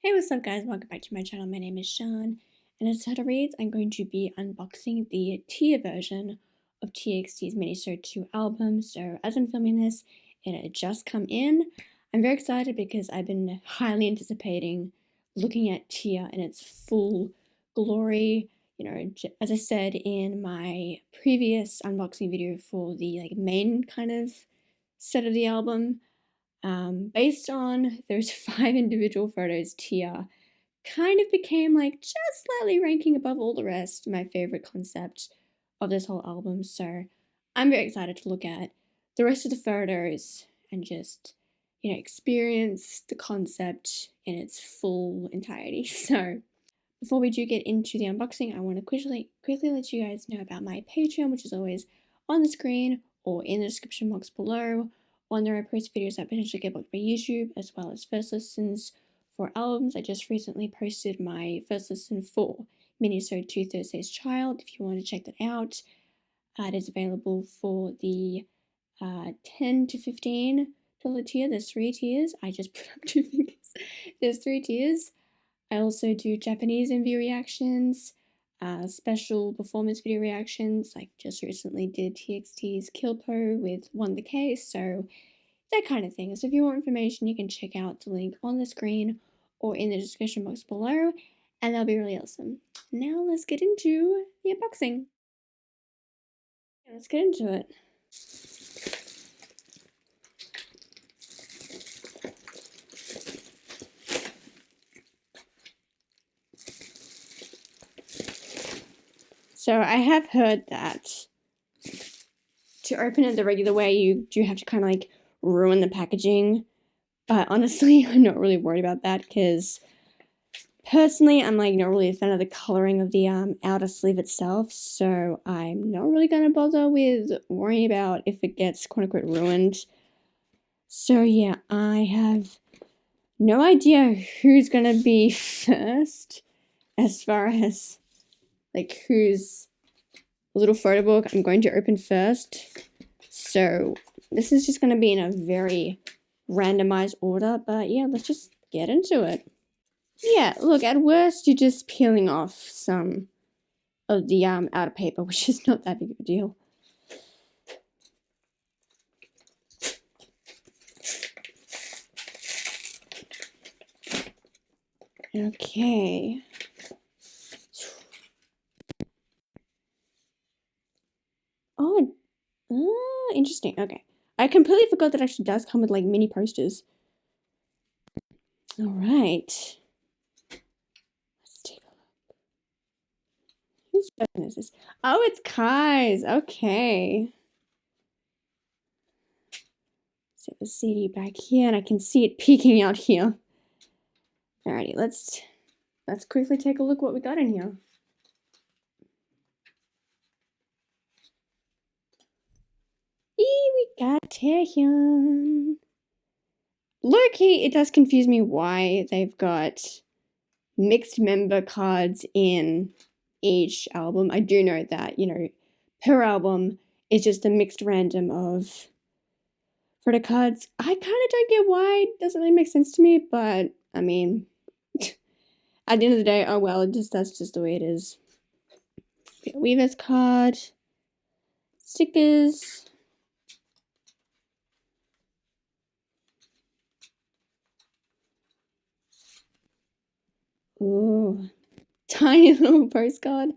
Hey, what's up guys? Welcome back to my channel. My name is Sean, and as title reads, I'm going to be unboxing the Tia version of TXT's minisode2 album. So as I'm filming this, it had just come in. I'm very excited because I've been highly anticipating looking at Tia in its full glory. You know, as I said in my previous unboxing video for the main kind of set of the album, based on those 5 individual photos, Tia kind of became just slightly ranking above all the rest my favorite concept of this whole album. So I'm very excited to look at the rest of the photos and just experience the concept in its full entirety. So before we do get into the unboxing, I want to quickly let you guys know about my Patreon, which is always on the screen or in the description box below. On there I post videos that potentially get blocked by YouTube, as well as first listens for albums. I just recently posted my first listen for minisode2 Thursday's Child. If you want to check that out, it is available for the $10 to $15 tier. There's 3 tiers. I just put up 2 fingers. There's 3 tiers. I also do Japanese MV reactions, special performance video reactions, like just recently did TXT's Killpo with Won the Case, so that kind of thing. So if you want information, you can check out the link on the screen or in the description box below, and that'll be really awesome. Now let's get into the unboxing. Let's get into it. So I have heard that to open it the regular way, you do have to kind of ruin the packaging. But honestly, I'm not really worried about that because personally, I'm not really a fan of the coloring of the outer sleeve itself. So I'm not really gonna bother with worrying about if it gets quote unquote ruined. So yeah, I have no idea who's gonna be first as far as whose little photo book I'm going to open first. So this is just going to be in a very randomized order, but yeah, let's just get into it. Yeah, look, at worst you're just peeling off some of the outer paper, which is not that big of a deal. Okay. Oh, interesting. Okay. I completely forgot that it actually does come with mini posters. All right. Let's take a look. Whose button is this? Oh, it's Kai's. Okay. Set the CD back here, and I can see it peeking out here. Alrighty, let's quickly take a look what we got in here. We got Taehyun. Low-key, it does confuse me why they've got mixed member cards in each album. I do know that, per album is just a mixed random of photo cards. I kind of don't get why. It doesn't really make sense to me, but I mean, at the end of the day, oh well, that's just the way it is. Weaver's card, stickers. Ooh, tiny little postcard.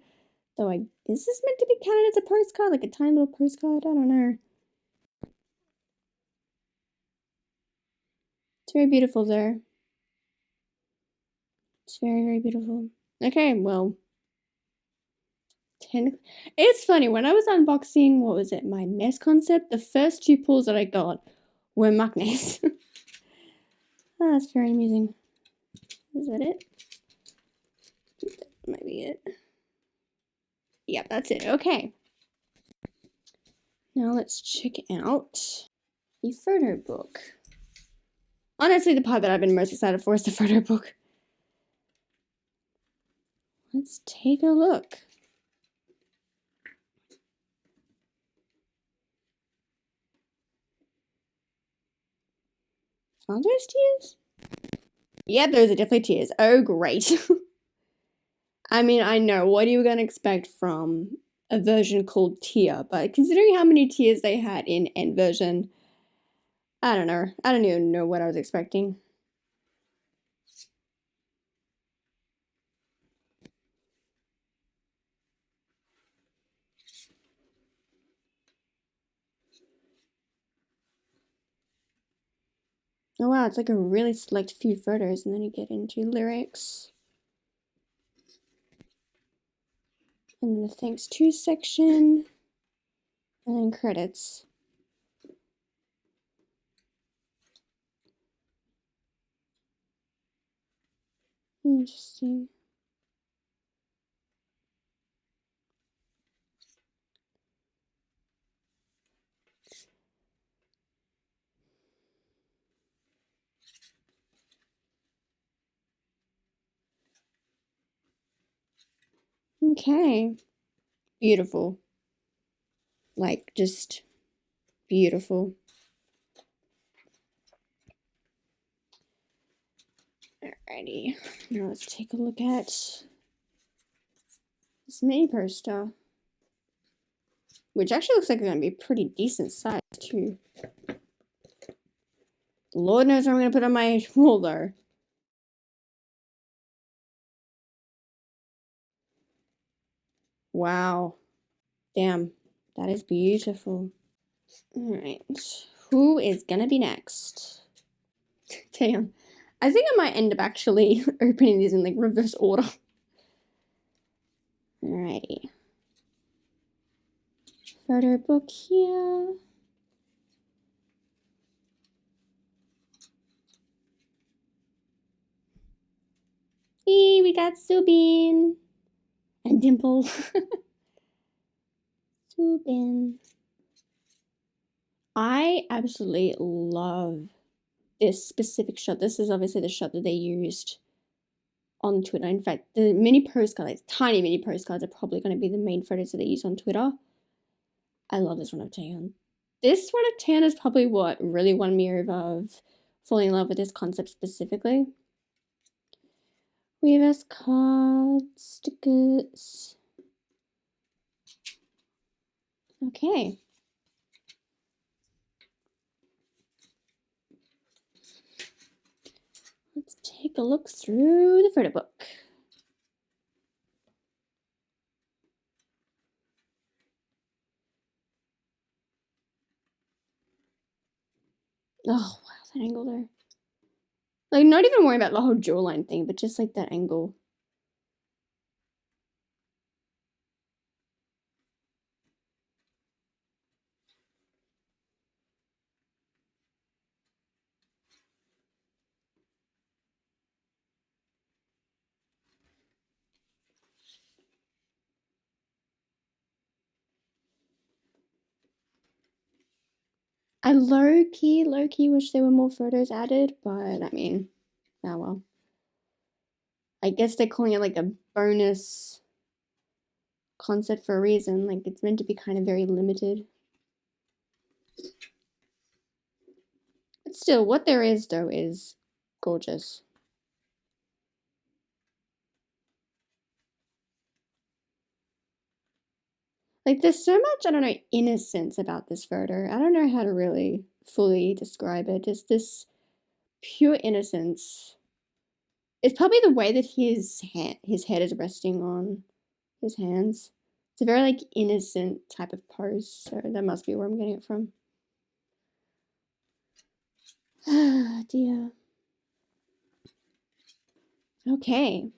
Though is this meant to be counted as a postcard? Like a tiny little postcard? I don't know. It's very beautiful there. It's very, very beautiful. Okay, well. It's funny, when I was unboxing, what was it, my mess concept, the first 2 pulls that I got were magnets. Oh, that's very amusing. Is that it? That might be it. Yep, that's it. Okay. Now let's check out the photo book. Honestly, the part that I've been most excited for is the photo book. Let's take a look. Are those tears? Yep, those are definitely tears. Oh, great. I mean, I know, what are you going to expect from a version called Tear? But considering how many tears they had in End version, I don't know. I don't even know what I was expecting. Oh wow, it's like a really select few photos and then you get into lyrics. And then the thanks to section. And then credits. Interesting. Okay. Beautiful. Like, just beautiful. Alrighty. Now let's take a look at this mini poster. Which actually looks like it's going to be a pretty decent size, too. Lord knows what I'm going to put on my wall, though. Wow. Damn. That is beautiful. Alright. Who is going to be next? Damn. I think I might end up actually opening these in, like, reverse order. Alrighty. Photo book here. Hey, we got Subin and Dimple. Subin. I absolutely love this specific shot. This is obviously the shot that they used on Twitter. In fact, the mini postcards, tiny mini postcards, are probably going to be the main photos that they use on Twitter. I love this one of Taeyeon. This one of Taeyeon is probably what really won me over of falling in love with this concept specifically. We have cards, stickers. Okay. Let's take a look through the photo book. Oh, wow, that angle there. Like, not even worrying about the whole jawline thing, but just like that angle. I low-key wish there were more photos added, but I mean, oh well. I guess they're calling it like a bonus concept for a reason. Like, it's meant to be kind of very limited. But still, what there is, though, is gorgeous. Like, there's so much, I don't know, innocence about this photo. I don't know how to really fully describe it. Just this pure innocence. It's probably the way that his head is resting on his hands. It's a very, like, innocent type of pose, so that must be where I'm getting it from. Ah, dear. Okay.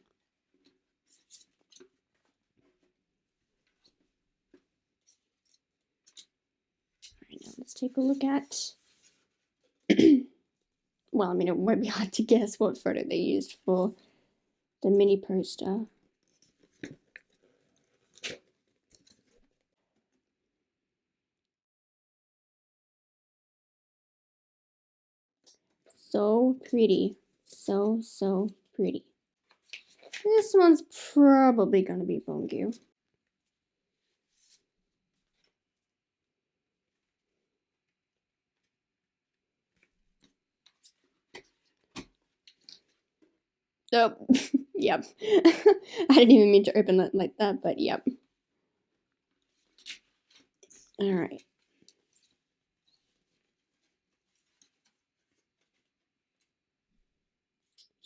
All right, now let's take a look at well, I mean, it won't be hard to guess what photo they used for the mini poster. So pretty. So pretty. This one's probably going to be Bongyu. Oh, yep. I didn't even mean to open it like that, but yep. Alright.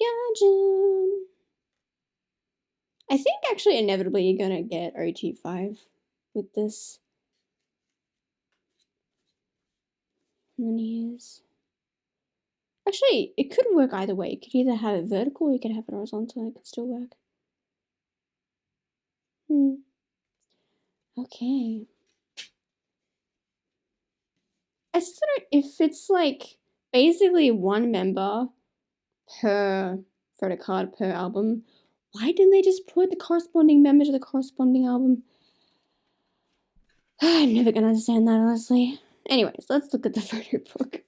Yajin. I think actually inevitably you're gonna get OT5 with this. And then here's... Actually, it could work either way. You could either have it vertical or you could have it horizontal and it could still work. Okay. I still don't... If it's like basically one member per photo card per album, why didn't they just put the corresponding member to the corresponding album? I'm never gonna understand that, honestly. Anyways, let's look at the photo book.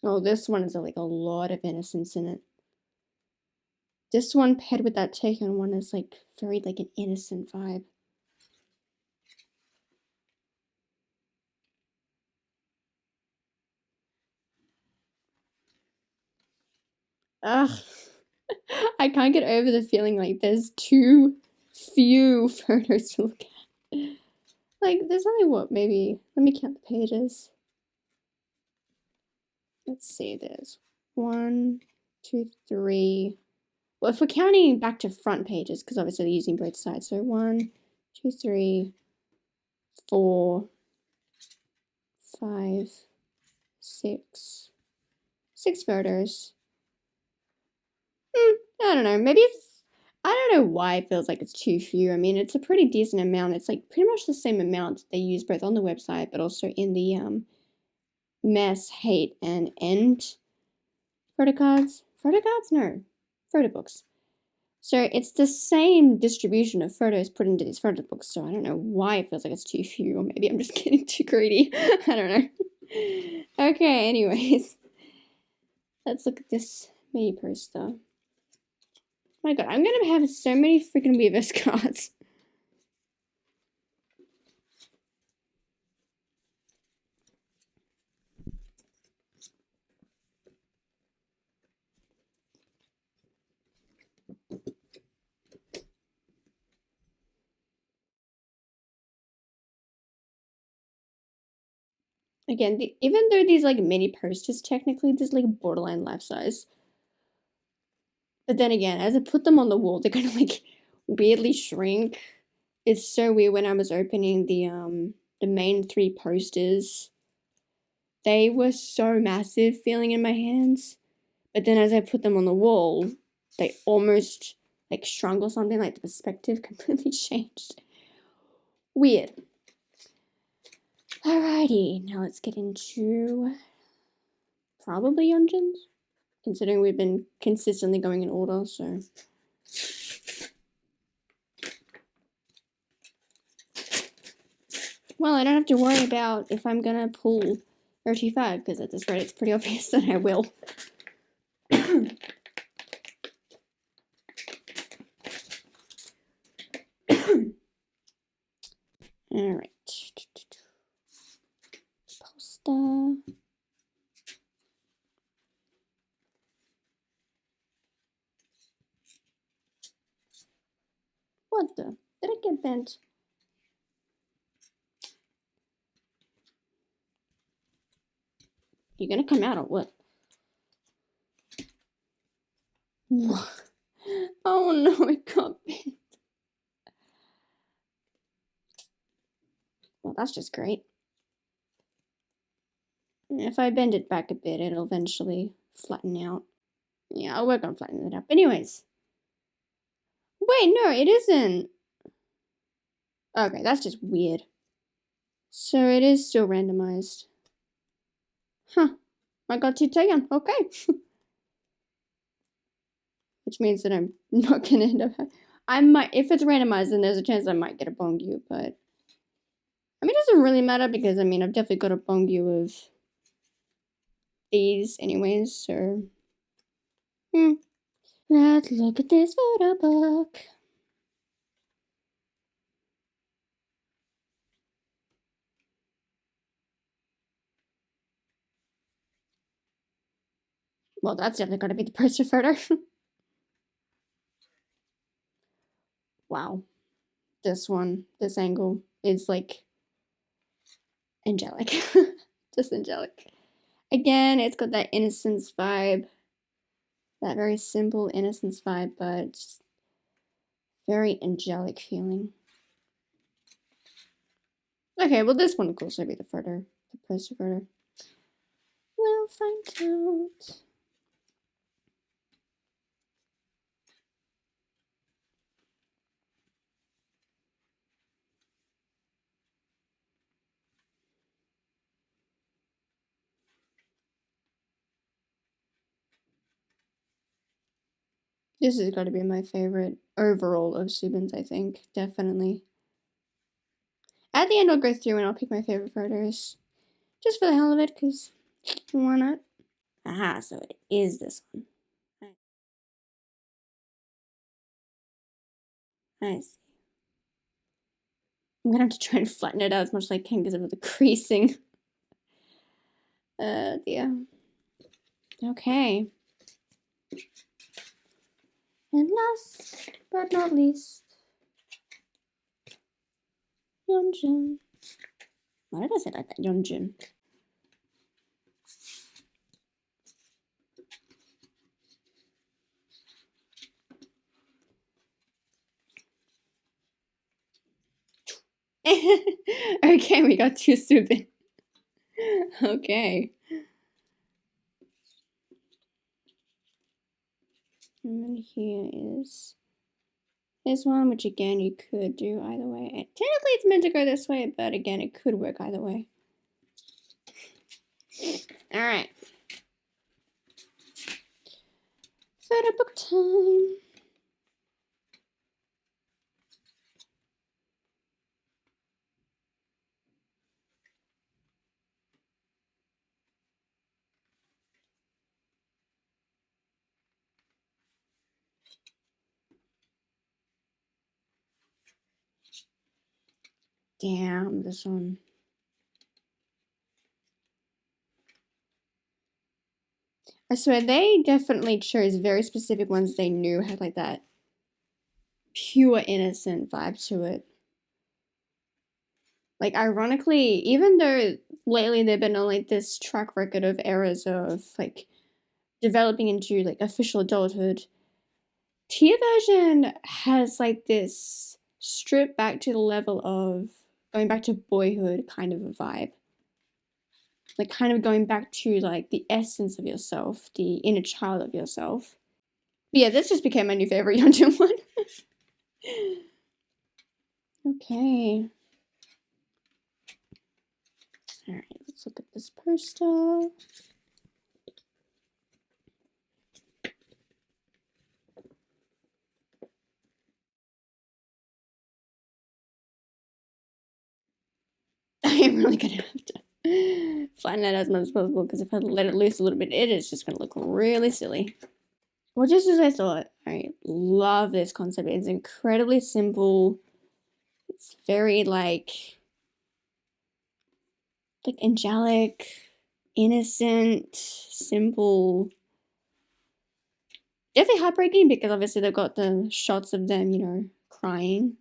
Oh, this one is like a lot of innocence in it. This one paired with that taken one is like very like an innocent vibe. Ugh. I can't get over the feeling like there's too few photos to look at. Like, there's only what, maybe, let me count the pages. Let's see, there's 1, 2, 3. Well, if we're counting back to front pages, because obviously they're using both sides. So 1, 2, 3, 4, 5, 6. 6 photos. I don't know. Maybe it's... I don't know why it feels like it's too few. I mean, it's a pretty decent amount. It's like pretty much the same amount they use both on the website, but also in the mess, hate, and end photo cards. Photo cards? No. Photo books. So it's the same distribution of photos put into these photo books. So I don't know why it feels like it's too few, or maybe I'm just getting too greedy. I don't know. Okay, anyways. Let's look at this mini poster. My god, I'm gonna have so many freaking Weavers cards. Again, even though these like mini posters technically this like borderline life size, but then again, as I put them on the wall, they're gonna like weirdly shrink. It's so weird. When I was opening the main 3 posters, they were so massive feeling in my hands, but then as I put them on the wall, they almost like shrunk or something. Like the perspective completely changed. Weird. Alrighty, now let's get into probably Yunjins, considering we've been consistently going in order, so. Well, I don't have to worry about if I'm gonna pull 35, because at this rate it's pretty obvious that I will. Alright. Poster. What the? Did I get bent? You gonna come out or what? Oh no, it got bent. Well, that's just great. If I bend it back a bit, it'll eventually flatten out. Yeah, I'll work on flattening it up. Anyways. Wait, no, it isn't. Okay, that's just weird. So it is still randomized. Huh. I got 2 taken. Okay. Which means that I'm not gonna end up... I might... If it's randomized, then there's a chance I might get a Bongyu, but... I mean, it doesn't really matter because, I mean, I've definitely got a bongu of these anyways, so... Let's look at this photo book. Well, that's definitely got to be the poster photo. Wow. This one, this angle is like angelic. Just angelic. Again, it's got that innocence vibe. That very simple innocence vibe, but just very angelic feeling. Okay, well this one could also be the photo, the poster photo. We'll find out. This has got to be my favorite overall of Subin's, I think, definitely. At the end, I'll go through and I'll pick my favorite photos, just for the hell of it, because why not? Aha, so it is this one. I see. I'm gonna have to try and flatten it out as much as I can because of the creasing. Dear. Okay. And last but not least, Yeonjun. Why did I say like that? Yeonjun. Okay, we got two Subin. Okay. And then here is this one, which again you could do either way. And technically it's meant to go this way, but again it could work either way. Alright. Photo book time. Damn, this one. I swear they definitely chose very specific ones they knew had like that pure innocent vibe to it. Like ironically, even though lately they've been on like this track record of eras of like developing into like official adulthood, Tia version has like this strip back to the level of going back to boyhood kind of a vibe. Like kind of going back to like the essence of yourself, the inner child of yourself. But yeah, this just became my new favorite Yeonjun one. Okay. Alright, let's look at this poster. I am really gonna have to flatten that as much as possible because if I let it loose a little bit, it is just gonna look really silly. Well, just as I thought, I love this concept. It's incredibly simple. It's very like angelic, innocent, simple. Definitely heartbreaking because obviously they've got the shots of them, you know, crying.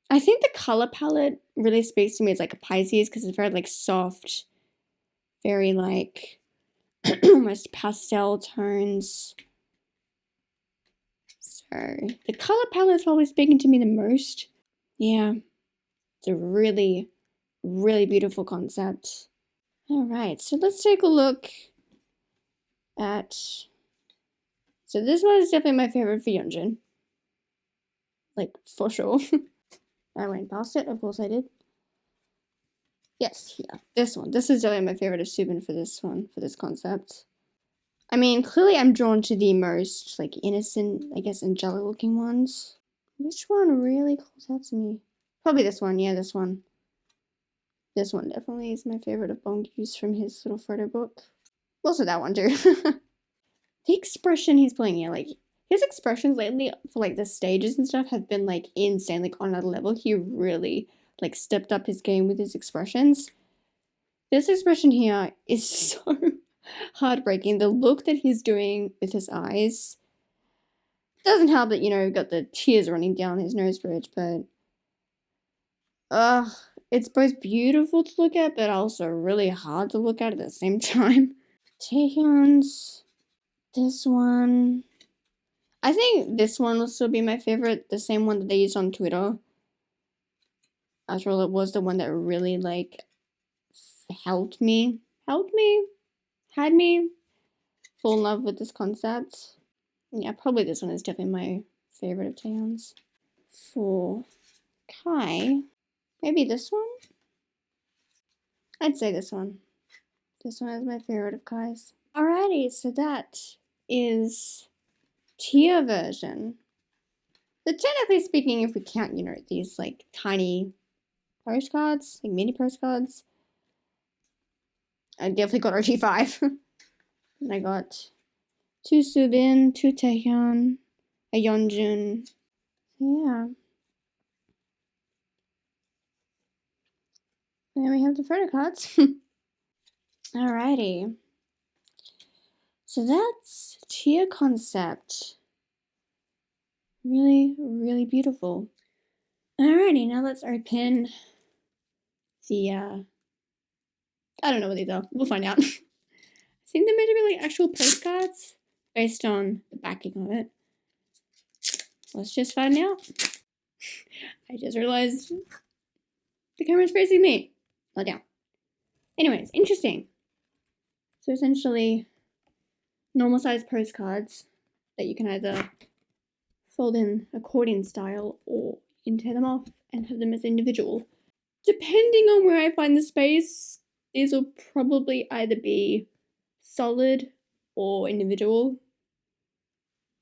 I think the color palette really speaks to me as like a Pisces because it's very like soft, very like almost pastel tones. So the color palette is probably speaking to me the most. Yeah, it's a really, really beautiful concept. All right, so let's take a look at. So this one is definitely my favorite for Yeonjun. Like for sure. I went past it, of course I did. Yes, yeah, this one. This is definitely my favorite of Subin for this one, for this concept. I mean, clearly I'm drawn to the most, like, innocent, I guess, angelic looking ones. Which one really calls out to me? Probably this one, yeah, this one. This one definitely is my favorite of Bongkyu's from his little photo book. Also that one too. The expression he's playing here, like, his expressions lately for, like, the stages and stuff have been, like, insane, like, on another level. He really, like, stepped up his game with his expressions. This expression here is so heartbreaking. The look that he's doing with his eyes doesn't help that, you know, got the tears running down his nose bridge, but it's both beautiful to look at, but also really hard to look at the same time. Taehyun's, this one, I think this one will still be my favorite, the same one that they used on Twitter. After all, it was the one that really, like, had me fall in love with this concept. Yeah, probably this one is definitely my favorite of Taehyun's. For Kai, maybe this one? I'd say this one. This one is my favorite of Kai's. Alrighty, so that is tier version. But technically speaking, if we count, you know, these, like, tiny postcards, like mini postcards, I definitely got RG5. And I got 2 Subin, 2 Taehyun, a Yeonjun. Yeah. And we have the photo cards. Alrighty. So that's tier concept. Really, really beautiful. Alrighty, now let's open the, I don't know what these are. We'll find out. I think they're meant to be like actual postcards based on the backing of it. Let's just find out. I just realized the camera's facing me, not down. Anyways, interesting. So essentially, normal size postcards that you can either fold in accordion style or you can tear them off and have them as individual. Depending on where I find the space, these will probably either be solid or individual.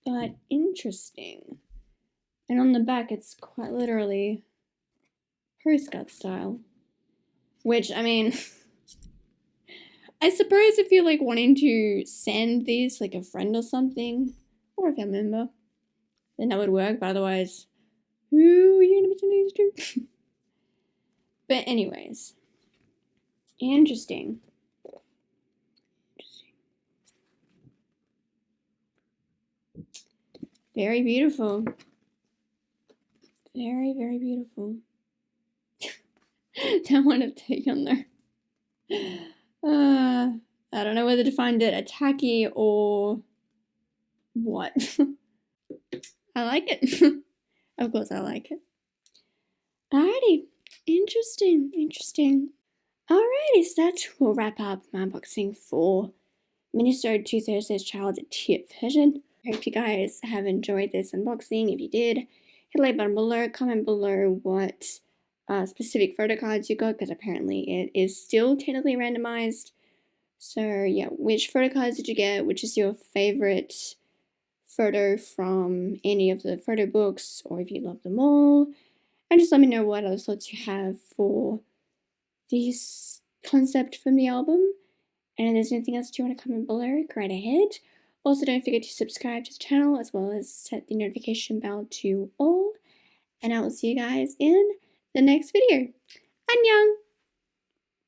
But interesting. And on the back, it's quite literally postcard style. Which, I mean, I suppose if you're, like, wanting to send these, like, a friend or something, or a family member, then that would work. But otherwise, who are you going to be sending these to? But anyways, interesting. Very beautiful. Very, very beautiful. That one of Taehyun there. I don't know whether to find it a tacky or what. I like it. Of course I like it. Alrighty. Interesting. Alrighty, so that will wrap up my unboxing for minisode2 Thursday's Child tier version. I hope you guys have enjoyed this unboxing. If you did, hit the like button below, comment below what specific photo cards you got, because apparently it is still technically randomized. So yeah, which photo cards did you get? Which is your favorite photo from any of the photo books, or if you love them all? And just let me know what other thoughts you have for this concept from the album. And if there's anything else you want to comment below, go right ahead. Also, don't forget to subscribe to the channel as well as set the notification bell to all. And I will see you guys in the next video. Annyeong!